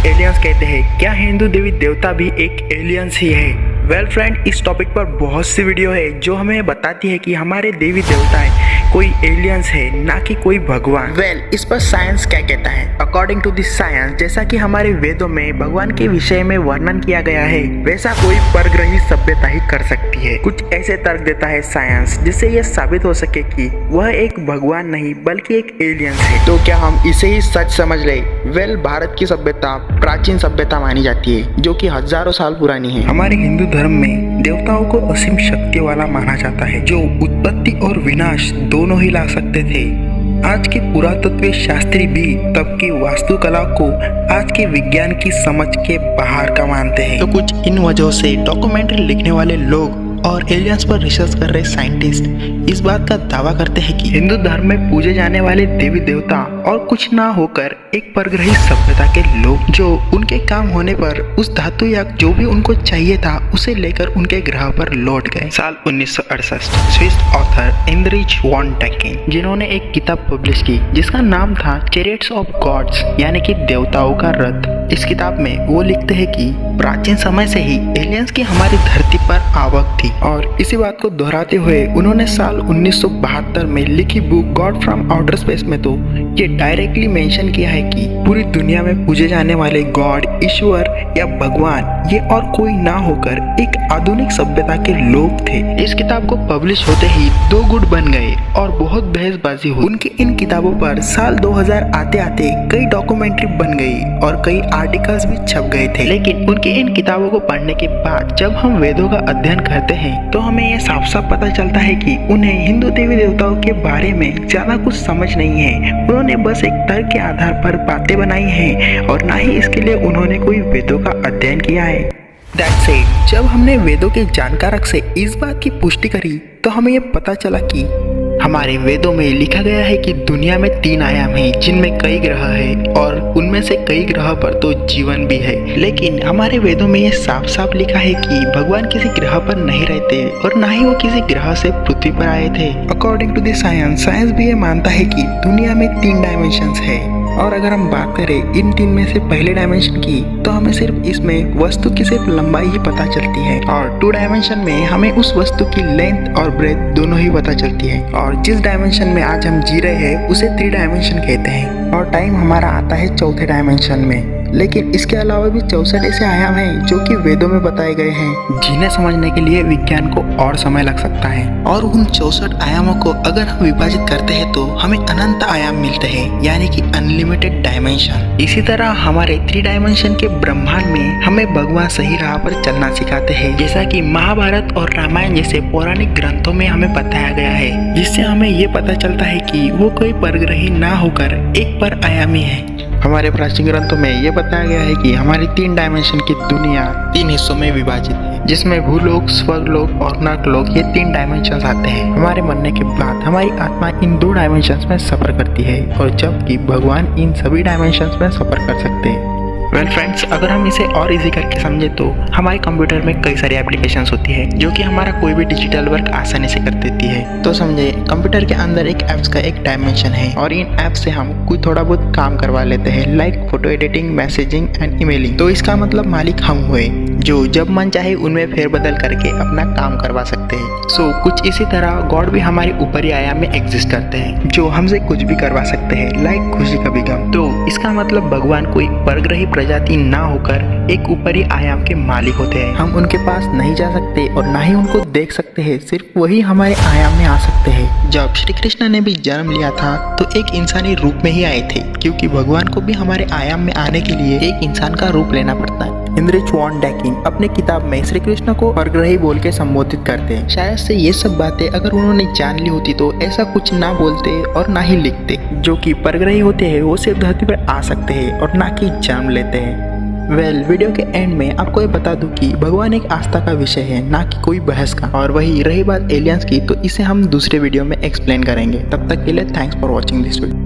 Aliens कहते हैं, क्या हिंदू देवी देवता भी एक एलियंस ही है? वेल फ्रेंड, इस टॉपिक पर बहुत सी वीडियो है जो हमें बताती है कि हमारे देवी देवताएं कोई एलियंस है, ना कि कोई भगवान। वेल, इस पर साइंस क्या कहता है? अकॉर्डिंग टू दिस साइंस, जैसा कि हमारे वेदों में भगवान के विषय में वर्णन किया गया है, वैसा कोई परग्रही सभ्यता ही कर सकती है। कुछ ऐसे तर्क देता है साइंस जिससे यह साबित हो सके कि वह एक भगवान नहीं बल्कि एक एलियंस है। तो क्या हम इसे ही सच समझ ले? वेल, भारत की सभ्यता प्राचीन सभ्यता मानी जाती है जो कि हजारों साल पुरानी है। हमारे हिंदू धर्म में देवताओं को असीम शक्ति वाला माना जाता है, जो उत्पत्ति और विनाश दोनों ही ला सकते थे। आज के पुरातत्व शास्त्री भी तब की वास्तुकला को आज के विज्ञान की समझ के बाहर का मानते हैं। तो कुछ इन वजहों से डॉक्यूमेंट्री लिखने वाले लोग और एलियंस पर रिसर्च कर रहे साइंटिस्ट इस बात का दावा करते हैं कि हिंदू धर्म में पूजे जाने वाले देवी देवता और कुछ ना होकर एक परग्रही सभ्यता के लोग, जो उनके काम होने पर उस धातु या जो भी उनको चाहिए था उसे लेकर उनके ग्रह पर लौट गए। साल 1968 Swiss author Erich von Daniken, जिन्होंने एक किताब पब्लिश की जिसका नाम था चैरियट्स ऑफ गॉड्स, यानी कि देवताओं का रथ। इस किताब में वो लिखते हैं कि प्राचीन समय से ही एलियंस की हमारी धरती पर आवक थी, और इसी बात को दोहराते हुए उन्होंने साल 1972 में लिखी book God from outer space में तो ये डायरेक्टली मेंशन किया है कि पूरी दुनिया में पूजे जाने वाले गॉड, ईश्वर या भगवान ये और कोई ना होकर एक आधुनिक सभ्यता के लोग थे। इस किताब को पब्लिश होते ही दो गुट बन गए और बहुत बहसबाजी हुई। उनकी इन किताबों पर साल 2000 आते आते कई डॉक्यूमेंट्री बन गई और कई आर्टिकल्स भी छप गए थे। लेकिन उनकी इन किताबों को पढ़ने के बाद जब हम वेदों का अध्ययन करते हैं तो हमें यह साफ साफ पता चलता है कि उन्हें हिंदू देवी देवताओं के बारे में ज्यादा कुछ समझ नहीं है। उन्होंने बस एक तर्क के आधार पर बातें बनाई हैं और ना ही इसके लिए उन्होंने कोई वेदों का अध्ययन किया है। That's it। जब हमने वेदों के जानकारक से इस बात की पुष्टि करी तो हमें यह पता चला कि हमारे वेदों में लिखा गया है कि दुनिया में 3 आयाम हैं जिनमें कई ग्रह हैं और उनमें से कई ग्रह पर तो जीवन भी है। लेकिन हमारे वेदों में ये साफ साफ लिखा है कि भगवान किसी ग्रह पर नहीं रहते और ना ही वो किसी ग्रह से पृथ्वी पर आए थे। अकॉर्डिंग टू द साइंस भी ये मानता है कि दुनिया में 3 डायमेंशंस है, और अगर हम बात करें इन 3 में से पहले डायमेंशन की तो हमें सिर्फ इसमें वस्तु की सिर्फ लंबाई ही पता चलती है, और 2 डायमेंशन में हमें उस वस्तु की लेंथ और ब्रेथ दोनों ही पता चलती है। और जिस डायमेंशन में आज हम जी रहे हैं उसे 3 डायमेंशन कहते हैं, और टाइम हमारा आता है 4थे डायमेंशन में। लेकिन इसके अलावा भी 64 ऐसे आयाम हैं जो कि वेदों में बताए गए हैं, जिन्हें समझने के लिए विज्ञान को और समय लग सकता है। और उन 64 आयामों को अगर हम विभाजित करते हैं तो हमें अनंत आयाम मिलते हैं, यानी कि अनलिमिटेड डायमेंशन। इसी तरह हमारे 3 डायमेंशन के ब्रह्मांड में हमें भगवान सही राह पर चलना सिखाते हैं, जैसा कि महाभारत और रामायण जैसे पौराणिक ग्रंथों में हमें बताया गया है, जिससे हमें ये पता चलता है कि वो कोई परग्रही ना होकर एक पर आयामी है। हमारे प्राचीन ग्रंथों में ये बताया गया है कि हमारी 3 डायमेंशन की दुनिया 3 हिस्सों में विभाजित है, जिसमें भूलोक, स्वर्गलोक और नरकलोक ये 3 डायमेंशंस आते हैं। हमारे मरने के बाद हमारी आत्मा इन 2 डायमेंशंस में सफर करती है, और जबकि भगवान इन सभी डायमेंशंस में सफर कर सकते हैं। वेल फ्रेंड्स, अगर हम इसे और इजी करके समझे तो हमारे कंप्यूटर में कई सारी एप्लीकेशंस होती है जो कि हमारा कोई भी डिजिटल वर्क आसानी से कर देती है। तो समझे, कंप्यूटर के अंदर एक ऐप्स का एक डायमेंशन है, और इन ऐप से हम कुछ थोड़ा बहुत काम करवा लेते हैं, like photo editing, messaging and emailing. तो इसका मतलब मालिक हम हुए, जो जब मन चाहे उनमें फेरबदल करके अपना काम करवा सकते हैं। सो कुछ इसी तरह गॉड भी हमारे ऊपरी आयाम में एग्जिस्ट करते हैं, जो हमसे कुछ भी करवा सकते हैं, लाइक खुशी कभी गम। तो इसका मतलब भगवान कोई परग्रही प्रजाति ना होकर एक ऊपरी आयाम के मालिक होते हैं। हम उनके पास नहीं जा सकते और ना ही उनको देख सकते हैं, सिर्फ वही हमारे आयाम में आ सकते हैं। जब श्री कृष्ण ने भी जन्म लिया था तो एक इंसानी रूप में ही आए थे, क्योंकि भगवान को भी हमारे आयाम में आने के लिए एक इंसान का रूप लेना पड़ता है। एंड्रिच वॉन डेकिन अपने किताब में श्री कृष्ण को परग्रही बोल के संबोधित करते हैं। शायद से ये सब बातें अगर उन्होंने जान ली होती तो ऐसा कुछ ना बोलते और ना ही लिखते। जो कि परग्रही होते हैं वो सिर्फ धरती पर आ सकते हैं और ना कि जन्म लेते हैं। वेल, वीडियो के एंड में आपको ये बता दूं कि भगवान एक आस्था का विषय है, ना कि कोई बहस का। और वही रही बात एलियंस की, तो इसे हम दूसरे वीडियो में एक्सप्लेन करेंगे। तब तक के लिए thanks for watching this video.